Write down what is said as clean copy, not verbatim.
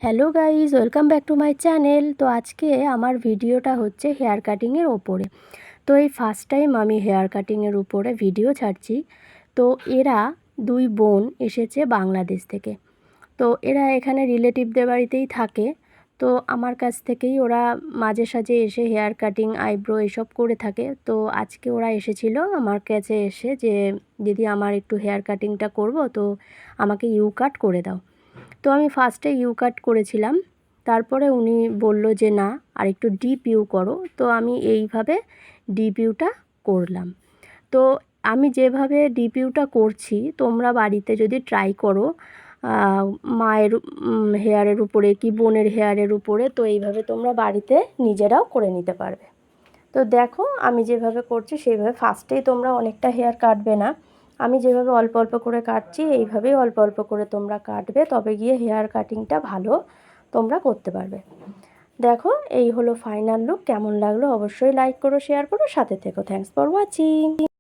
Hello guys, welcome back to my channel. তো আজকে আমার ভিডিওটা হচ্ছে হেয়ার কাটিংয়ের ওপরে। তো এই ফার্স্ট টাইম আমি হেয়ার কাটিংয়ের উপরে ভিডিও ছাড়ছি। তো এরা দুই বোন এসেছে বাংলাদেশ থেকে। তো এরা এখানে রিলেটিভদের বাড়িতেই থাকে। তো আমার কাছ থেকেই ওরা মাঝে সাঝে এসে হেয়ার কাটিং, আইব্রো এসব করে থাকে। তো আজকে ওরা এসেছিল আমার কাছে এসে যে দিদি আমার একটু হেয়ার কাটিংটা করব, তো আমাকে ইউ কাট করে দাও। তো আমি ফার্স্টে ইউ কাট করেছিলাম, তারপরে উনি বলল যে না আর একটু ডিপ ইউ করো। তো আমি এইভাবে ডিপ ইউটা করলাম। তো আমি যেভাবে ডিপ ইউটা করছি তোমরা বাড়িতে যদি ট্রাই করো মায়ের হেয়ারের উপরে কি বোনের হেয়ারের উপরে, তো এইভাবে তোমরা বাড়িতে নিজেরাও করে নিতে পারবে। তো দেখো আমি যেভাবে করছি সেইভাবে ফার্স্টেই তোমরা অনেকটা হেয়ার কাটবে না, আমি যেভাবে অল্প অল্প করে কাটছি এইভাবেই অল্প অল্প করে তোমরা কাটবে, তবে গিয়ে হেয়ার কাটিংটা ভালো তোমরা করতে পারবে। দেখো এই হলো ফাইনাল লুক। কেমন লাগলো অবশ্যই লাইক করো, শেয়ার করো, সাথে থেকো। Thanks for watching.